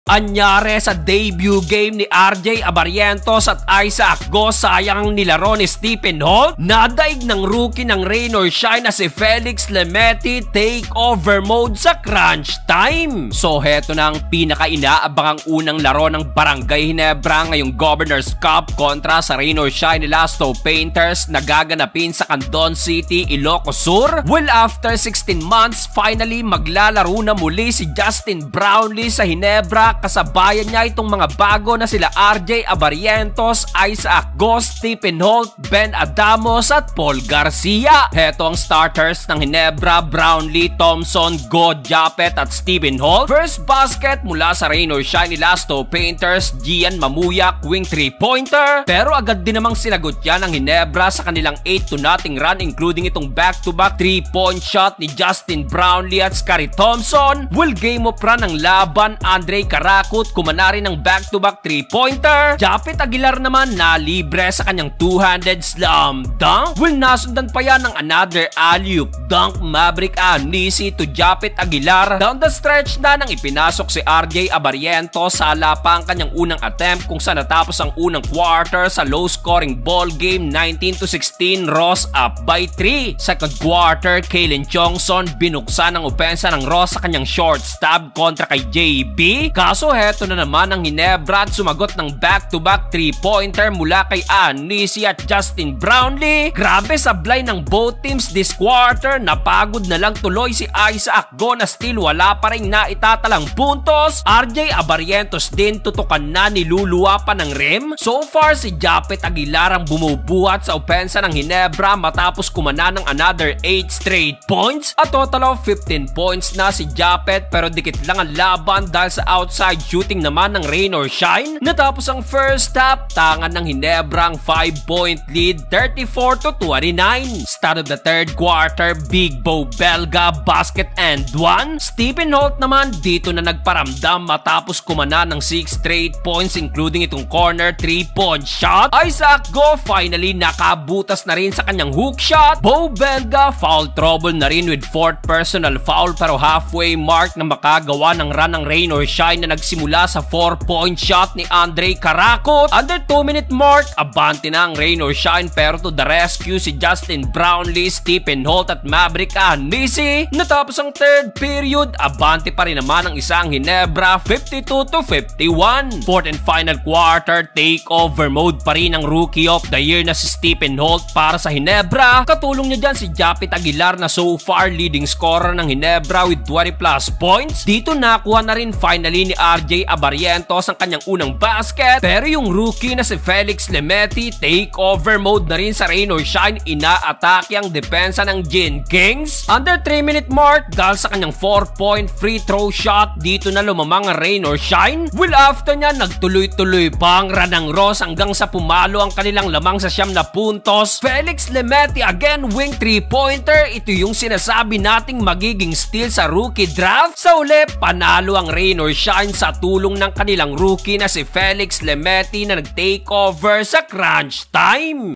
Anyare sa debut game ni RJ Abarientos at Isaac Go, sayang nilaro ni Stephen Holt. Nadaig ng rookie ng rain or shine na si Felix Lemeti, takeover mode sa crunch time. So heto na ang pinaka-inaabangang unang laro ng Barangay Ginebra ngayong Governor's Cup kontra sa rain or shine nila Snow Painters na gaganapin sa Candon City, Ilocos Sur. Well, after 16 months, finally maglalaro na muli si Justin Brownlee sa Ginebra. Kasabayan niya itong mga bago na sila RJ Abarientos, Isaac Go, Stephen Holt, Ben Adamos at Paul Garcia. Heto ang starters ng Ginebra: Brownlee, Thompson, Go, Japet at Stephen Holt. First basket mula sa rain or shine nila Snow Painters, Gian Mamuyak, wing 3-pointer. Pero agad din namang sinagot yan ng Ginebra sa kanilang 8-0 run, including itong back-to-back 3-point shot ni Justin Brownlee at Scary Thompson. Will game of run ng laban, Andre Karakut kumana rin ng back-to-back 3-pointer. Japet Aguilar naman na libre sa kanyang two-handed slam dunk. Will nasundan pa yan ng another alley-oop dunk, Maverick Anisi to Japet Aguilar. Down the stretch na nang ipinasok si RJ Abarientos, sala pa ang kanyang unang attempt kung saan natapos ang unang quarter sa low-scoring ball game 19-16, Ross up by 3. Second quarter, Kalen Chongson binuksan ang opensa ng Ross sa kanyang short stab kontra kay JB. Kaso heto na naman ang Ginebra at sumagot ng back-to-back 3-pointer mula kay Anisi at Justin Brownlee. Grabe, sablay ng both teams this quarter. Napagod na lang tuloy si Isaac Go na still wala pa rin na itatalang puntos. RJ Abarientos din tutukan na, niluluwa pa ng rim. So far, si Japet Aguilar ang bumubuhat sa opensa ng Ginebra matapos kumana ng another 8 straight points. A total of 15 points na si Japet, pero dikit lang ang laban dahil sa outside shooting naman ng rain or shine. Natapos ang first half, tangan ng Ginebra ang 5-point lead, 34-29. Start of the third quarter, Big Bo Belga basket and 1. Stephen Holt naman dito na nagparamdam matapos kumana ng 6 straight points, including itong corner 3-point shot. Isaac Go finally nakabutas na rin sa kanyang hook shot. Bo Belga foul trouble na rin with 4th personal foul, pero halfway mark na makagawa ng run ng rain or shine na nagsimula sa 4-point shot ni Andre Karakut. Under 2-minute mark, abante na ang rain or shine, pero to the rescue si Justin Brownlee, Stephen Holt at Maverick Anisi. Natapos ang third period, abante pa rin naman ang isang Ginebra, 52-51. Fourth and final quarter, takeover mode pa rin ang rookie of the year na si Stephen Holt para sa Ginebra. Katulong niya dyan si Japet Aguilar na so far leading scorer ng Ginebra with 20+ points. Dito nakuha na rin finally ni RJ Abarientos ang kanyang unang basket, pero yung rookie na si Felix Lemeti, takeover mode na rin sa rain or shine, inaatake ang depensa ng Gin Kings. Under 3-minute mark, dahil sa kanyang 4-point free throw shot, dito na lumamang ang rain or shine. Well, after niya, nagtuloy-tuloy pa ang run ng Ross hanggang sa pumalo ang kanilang lamang sa 9 na puntos. Felix Lemeti again, wing 3-pointer. Ito yung sinasabi nating magiging steal sa rookie draft. Sa uli, panalo ang rain or shine sa tulong ng kanilang rookie na si Felix Lemeti na nag-takeover sa crunch time.